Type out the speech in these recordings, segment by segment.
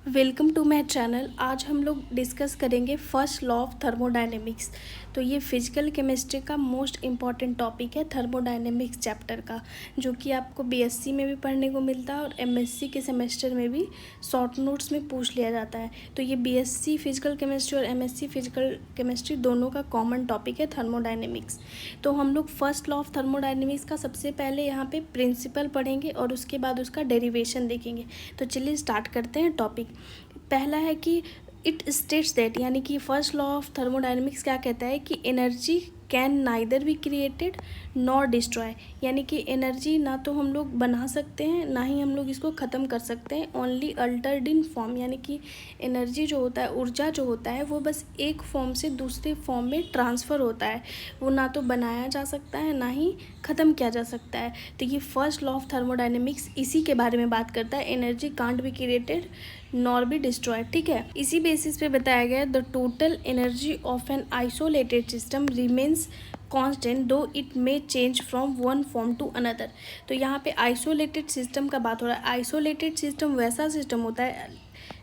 Welcome to my channel. आज हम लोग डिस्कस करेंगे फर्स्ट लॉ ऑफ थर्मोडायनेमिक्स। तो ये फिजिकल केमिस्ट्री का मोस्ट इम्पॉर्टेंट टॉपिक है थर्मोडायनेमिक्स चैप्टर का, जो कि आपको बीएससी में भी पढ़ने को मिलता है और एमएससी के सेमेस्टर में भी शॉर्ट नोट्स में पूछ लिया जाता है। तो ये बीएससी फिजिकल केमिस्ट्री और एमएससी फिजिकल केमिस्ट्री दोनों का कॉमन टॉपिक है थर्मोडायनेमिक्स। तो हम लोग फर्स्ट लॉ ऑफ थर्मोडायनेमिक्स का सबसे पहले यहाँ पे प्रिंसिपल पढ़ेंगे और उसके बाद उसका डेरिवेशन देखेंगे। तो चलिए स्टार्ट करते हैं टॉपिक। पहला है कि इट स्टेट्स दैट, यानी कि फर्स्ट लॉ ऑफ थर्मोडायनेमिक्स क्या कहता है कि energy can neither be created nor destroy, यानी कि एनर्जी ना तो हम लोग बना सकते हैं ना ही हम लोग इसको ख़त्म कर सकते हैं, ओनली अल्टर्ड इन फॉर्म, यानी कि एनर्जी जो होता है, ऊर्जा जो होता है, वो बस एक फॉर्म से दूसरे फॉर्म में ट्रांसफ़र होता है। वो ना तो बनाया जा सकता है ना ही ख़त्म किया जा सकता है। तो ये फर्स्ट लॉ ऑफ थर्मोडायनेमिक्स इसी के बारे में बात करता है, energy can't be created nor be destroyed. ठीक है, इसी बेसिस पे बताया गया the total energy of an isolated system remains constant though it may change from one form to another. तो यहाँ पे आइसोलेटेड सिस्टम का बात हो रहा है। आइसोलेटेड सिस्टम वैसा सिस्टम होता है,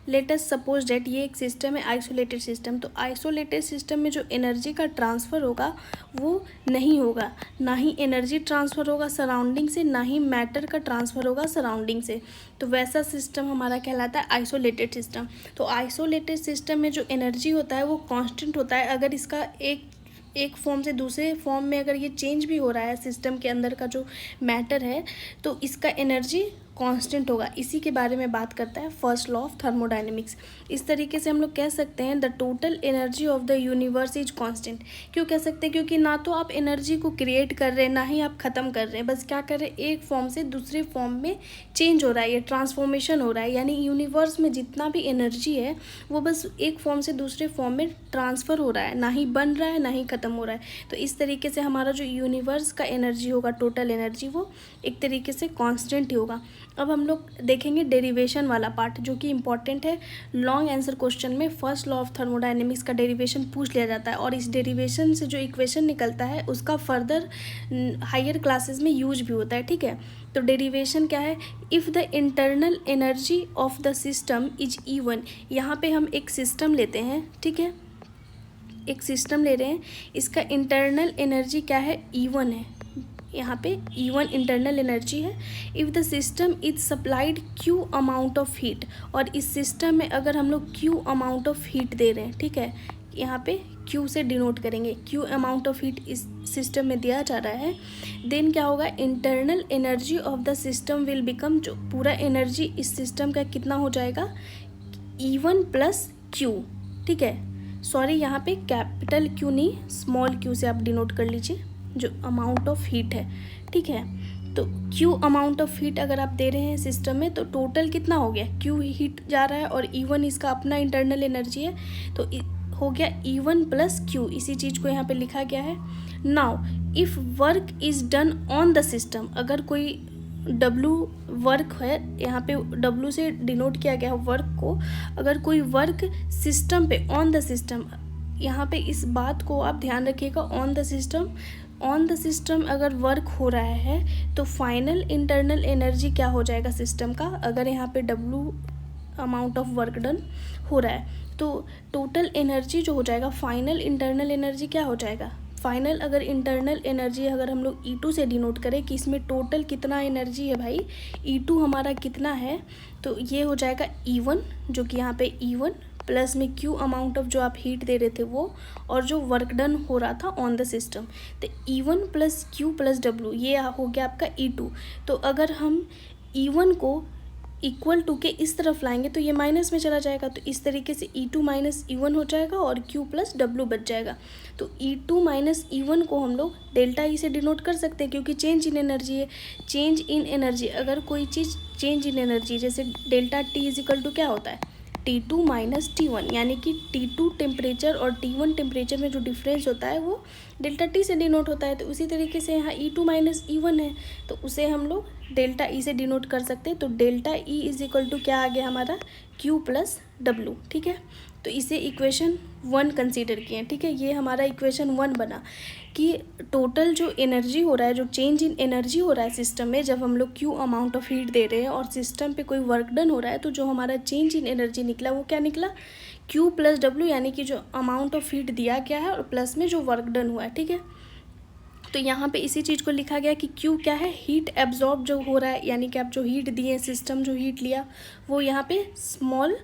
लेट अस सपोज डेट ये एक सिस्टम है आइसोलेटेड सिस्टम। तो आइसोलेटेड सिस्टम में जो एनर्जी का ट्रांसफ़र होगा वो नहीं होगा, ना ही एनर्जी ट्रांसफ़र होगा सराउंडिंग से, ना ही मैटर का ट्रांसफ़र होगा सराउंडिंग से। तो वैसा सिस्टम हमारा कहलाता है आइसोलेटेड सिस्टम। तो आइसोलेटेड सिस्टम में जो एनर्जी होता है वो कांस्टेंट होता है। अगर इसका एक फॉर्म से दूसरे फॉर्म में अगर ये चेंज भी हो रहा है सिस्टम के अंदर का जो मैटर है, तो इसका एनर्जी कांस्टेंट होगा। इसी के बारे में बात करता है फर्स्ट लॉ ऑफ थर्मोडायनेमिक्स। इस तरीके से हम लोग कह सकते हैं the total energy of the universe is constant. क्यों कह सकते हैं? क्योंकि ना तो आप एनर्जी को क्रिएट कर रहे हैं ना ही आप ख़त्म कर रहे हैं, बस क्या कर रहे हैं, एक फॉर्म से दूसरे फॉर्म में चेंज हो रहा है, ये ट्रांसफॉर्मेशन हो रहा है। यानी यूनिवर्स में जितना भी एनर्जी है वो बस एक फॉर्म से दूसरे फॉर्म में ट्रांसफ़र हो रहा है, ना ही बन रहा है ना ही ख़त्म हो रहा है। तो इस तरीके से हमारा जो यूनिवर्स का एनर्जी होगा, टोटल एनर्जी, वो एक तरीके से कांस्टेंट ही होगा। अब हम लोग देखेंगे डेरिवेशन वाला पार्ट, जो कि इंपॉर्टेंट है। लॉन्ग आंसर क्वेश्चन में फर्स्ट लॉ ऑफ थर्मोडायनेमिक्स का डेरिवेशन पूछ लिया जाता है और इस डेरिवेशन से जो इक्वेशन निकलता है उसका फर्दर हायर क्लासेस में यूज भी होता है। ठीक है, तो डेरिवेशन क्या है? If the internal energy of the system is even. यहाँ पे हम एक सिस्टम लेते हैं, ठीक है, एक सिस्टम ले रहे हैं, इसका इंटरनल एनर्जी क्या है? E1 है। यहाँ पे E1 इंटरनल एनर्जी है। If the system is supplied Q amount of heat, और इस सिस्टम में अगर हम लोग Q अमाउंट ऑफ हीट दे रहे हैं, ठीक है, यहाँ पे Q से डिनोट करेंगे, Q अमाउंट ऑफ हीट इस सिस्टम में दिया जा रहा है, देन क्या होगा? Internal energy of the system will become, जो पूरा एनर्जी इस सिस्टम का कितना हो जाएगा? E1 plus Q। ठीक है, सॉरी यहाँ पे कैपिटल Q नहीं, स्मॉल q से आप डिनोट कर लीजिए, जो अमाउंट ऑफ हीट है। ठीक है, तो Q अमाउंट ऑफ हीट अगर आप दे रहे हैं सिस्टम में, तो टोटल कितना हो गया? Q हीट जा रहा है और E1 इसका अपना इंटरनल एनर्जी है, तो हो गया E1 प्लस Q। इसी चीज़ को यहाँ पे लिखा गया है। Now if work is done on the system, अगर कोई W वर्क है, यहाँ पे W से डिनोट किया गया वर्क को, अगर कोई वर्क सिस्टम पे, ऑन द सिस्टम, यहाँ पे इस बात को आप ध्यान रखिएगा, on the system, on the system अगर वर्क हो रहा है तो फाइनल इंटरनल एनर्जी क्या हो जाएगा सिस्टम का? अगर यहाँ पे W amount of work done हो रहा है तो टोटल एनर्जी जो हो जाएगा, फाइनल इंटरनल एनर्जी क्या हो जाएगा? फाइनल अगर इंटरनल एनर्जी अगर हम लोग E2 से डिनोट करें कि इसमें टोटल कितना एनर्जी है भाई, E2 हमारा कितना है, तो ये हो जाएगा E1, जो कि यहाँ पे E1 प्लस में Q अमाउंट ऑफ जो आप हीट दे रहे थे वो, और जो वर्क डन हो रहा था ऑन द सिस्टम, तो E1 plus Q plus W, ये हो गया आपका E2। तो अगर हम E1 को इक्वल टू के इस तरफ लाएंगे तो ये माइनस में चला जाएगा, तो इस तरीके से E2 माइनस E1 हो जाएगा और Q प्लस W बच जाएगा। तो E2 माइनस E1 को हम लोग डेल्टा E से डिनोट कर सकते हैं, क्योंकि चेंज इन एनर्जी है। चेंज इन एनर्जी, अगर कोई चीज़ चेंज इन एनर्जी, जैसे delta T is equal to क्या होता है? T2 माइनस T1, यानी कि T2 टेम्परेचर और T1 टेम्परेचर में जो डिफरेंस होता है वो डेल्टा टी से डिनोट होता है। तो उसी तरीके से यहाँ E2 माइनस E1 है, तो उसे हम लोग डेल्टा ई से डिनोट कर सकते हैं। तो delta E is equal to क्या आ गया हमारा, Q प्लस W, ठीक है। तो इसे इक्वेशन 1 कंसीडर किए, ठीक है। ये हमारा इक्वेशन 1 बना कि टोटल जो एनर्जी हो रहा है, जो चेंज इन एनर्जी हो रहा है सिस्टम में, जब हम लोग Q अमाउंट ऑफ हीट दे रहे हैं और सिस्टम पे कोई वर्क डन हो रहा है, तो जो हमारा चेंज इन एनर्जी निकला वो क्या निकला, Q प्लस W, यानी कि जो अमाउंट ऑफ हीट दिया गया है और प्लस में जो वर्क डन हुआ है, ठीक है। तो यहाँ पे इसी चीज़ को लिखा गया कि Q क्या है, हीट एब्जॉर्ब जो हो रहा है, यानी कि आप जो हीट दिए, सिस्टम जो हीट लिया वो यहाँ पे स्मॉल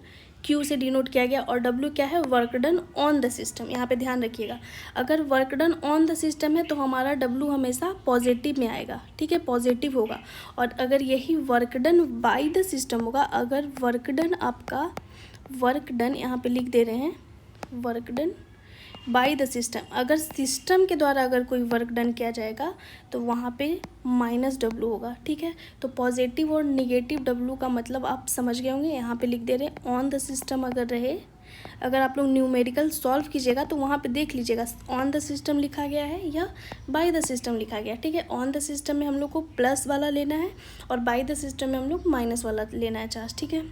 Q से डिनोट किया गया, और W क्या है, work done on the system. यहाँ पे ध्यान रखिएगा, अगर work done on the system है तो हमारा W हमेशा पॉजिटिव में आएगा, ठीक है, पॉजिटिव होगा। और अगर यही work done by the system होगा, अगर वर्क डन आपका, वर्क डन यहाँ पे लिख दे रहे हैं, work done by the system, अगर सिस्टम के द्वारा अगर कोई वर्क डन किया जाएगा तो वहाँ पे माइनस W होगा, ठीक है। तो पॉजिटिव और निगेटिव W का मतलब आप समझ गए होंगे। यहाँ पे लिख दे रहे हैं ऑन द सिस्टम अगर रहे, अगर आप लोग न्यूमेरिकल सॉल्व कीजिएगा तो वहाँ पे देख लीजिएगा ऑन द सिस्टम लिखा गया है या बाय द सिस्टम लिखा गया है, ठीक है। ऑन द सिस्टम में हम लोग को प्लस वाला लेना है और बाय द सिस्टम में हम लोग माइनस वाला लेना है चार्ज, ठीक है।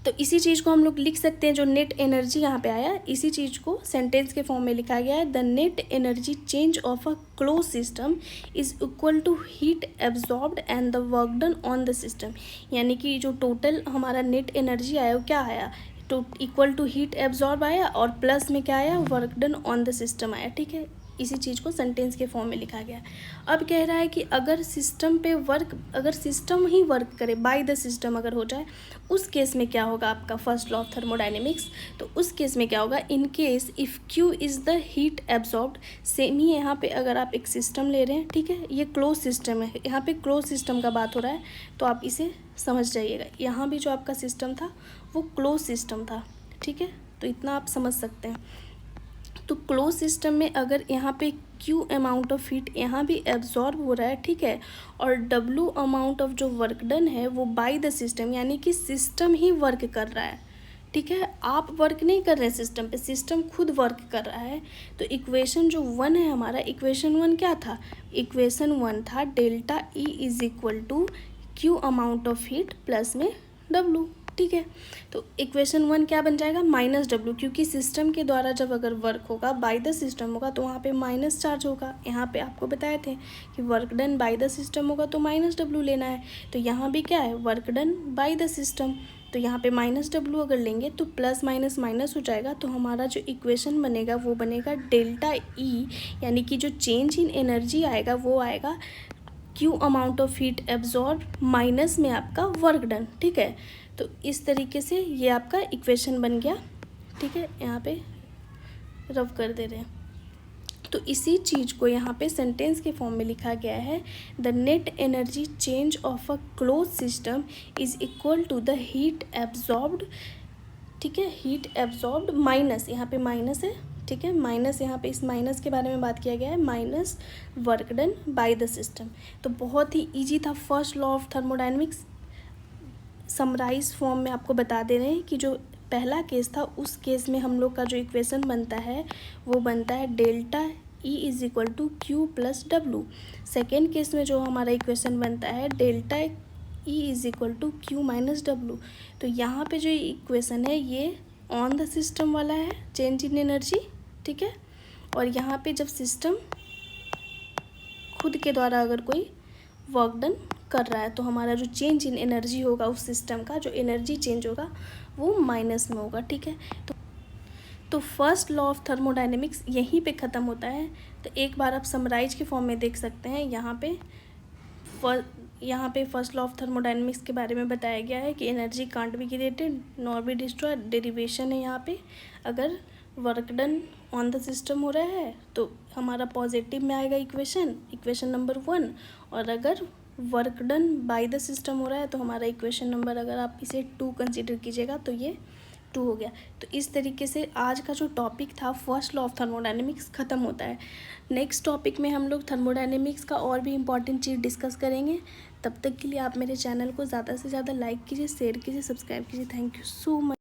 तो इसी चीज़ को हम लोग लिख सकते हैं, जो नेट एनर्जी यहाँ पे आया, इसी चीज़ को सेंटेंस के फॉर्म में लिखा गया है, the net energy change of a close system is equal to heat absorbed and the work done on the system. यानी कि जो टोटल हमारा नेट एनर्जी आया वो क्या आया, तो इक्वल टू हीट एब्जॉर्ब आया और प्लस में क्या आया, work done on the system आया, ठीक है। इसी चीज़ को सेंटेंस के फॉर्म में लिखा गया। अब कह रहा है कि अगर सिस्टम पे वर्क, अगर सिस्टम ही वर्क करे, बाय द सिस्टम अगर हो जाए, उस केस में क्या होगा आपका फर्स्ट लॉ ऑफ थर्मोडायनेमिक्स। तो उस केस में क्या होगा, in case if Q is the heat absorbed, same ही यहाँ पे अगर आप एक सिस्टम ले रहे हैं, ठीक है, ये क्लोज सिस्टम है, यहाँ पे क्लोज सिस्टम का बात हो रहा है, तो आप इसे समझ जाइएगा। यहाँ भी जो आपका सिस्टम था वो क्लोज सिस्टम था, ठीक है, तो इतना आप समझ सकते हैं। तो क्लोज सिस्टम में अगर यहाँ पे Q अमाउंट ऑफ हीट यहाँ भी एब्जॉर्ब हो रहा है, ठीक है, और W अमाउंट ऑफ जो वर्क डन है वो बाय द सिस्टम, यानी कि सिस्टम ही वर्क कर रहा है, ठीक है, आप वर्क नहीं कर रहे हैं सिस्टम पे, सिस्टम खुद वर्क कर रहा है। तो इक्वेशन जो 1 है हमारा, इक्वेशन 1 क्या था, इक्वेशन 1 था delta E is equal to Q amount of heat plus में W, ठीक है। तो इक्वेशन 1 क्या बन जाएगा, माइनस W, क्योंकि सिस्टम के द्वारा जब अगर वर्क होगा, बाय द सिस्टम होगा, तो वहाँ पे माइनस चार्ज होगा। यहाँ पे आपको बताए थे कि work done by the system होगा तो माइनस W लेना है। तो यहाँ भी क्या है, work done by the system, तो यहाँ पे माइनस W अगर लेंगे तो प्लस माइनस माइनस हो जाएगा। तो हमारा जो इक्वेशन बनेगा वो बनेगा डेल्टा E, यानी कि जो चेंज इन एनर्जी आएगा वो आएगा Q amount of heat absorb minus में आपका वर्क डन, ठीक है। तो इस तरीके से ये आपका इक्वेशन बन गया, ठीक है, यहाँ पे रफ कर दे रहे हैं। तो इसी चीज़ को यहाँ पे सेंटेंस के फॉर्म में लिखा गया है, the net energy change of a close system is equal to the heat absorbed, ठीक है, हीट एब्जॉर्ब्ड माइनस, यहाँ पे माइनस है, ठीक है, माइनस, यहाँ पे इस माइनस के बारे में बात किया गया है, minus work done by the system. तो बहुत ही ईजी था first law of thermodynamics. Summarise form में आपको बता दे रहे हैं कि जो पहला केस था उस केस में हम लोग का जो इक्वेशन बनता है वो बनता है delta E is equal to Q plus W। Second case में जो हमारा इक्वेशन बनता है delta E is equal to Q minus W। तो यहाँ पे जो इक्वेशन है ये ऑन द सिस्टम वाला है, चेंज इन एनर्जी, ठीक है, और यहाँ पे जब सिस्टम खुद के द्वारा अगर कोई वर्क डन कर रहा है तो हमारा जो चेंज इन एनर्जी होगा उस सिस्टम का, जो एनर्जी चेंज होगा वो माइनस में होगा, ठीक है। तो फर्स्ट लॉ ऑफ थर्मोडायनेमिक्स यहीं पे ख़त्म होता है। तो एक बार आप समराइज के फॉर्म में देख सकते हैं, यहाँ पे फर्स्ट लॉ ऑफ थर्मोडायनेमिक्स के बारे में बताया गया है कि energy can't be created nor be destroyed. Derivation है यहाँ पे, अगर work done on the system हो रहा है तो हमारा पॉजिटिव में आएगा इक्वेशन नंबर 1, और अगर work done by the system हो रहा है तो हमारा इक्वेशन नंबर, अगर आप इसे 2 कंसीडर कीजिएगा तो ये 2 हो गया। तो इस तरीके से आज का जो टॉपिक था फर्स्ट लॉ ऑफ थर्मोडायनेमिक्स ख़त्म होता है। नेक्स्ट टॉपिक में हम लोग थर्मोडायनेमिक्स का और भी इम्पॉर्टेंट चीज़ डिस्कस करेंगे। तब तक के लिए आप मेरे चैनल को ज़्यादा से ज़्यादा लाइक कीजिए, शेयर कीजिए, सब्सक्राइब कीजिए। Thank you so much.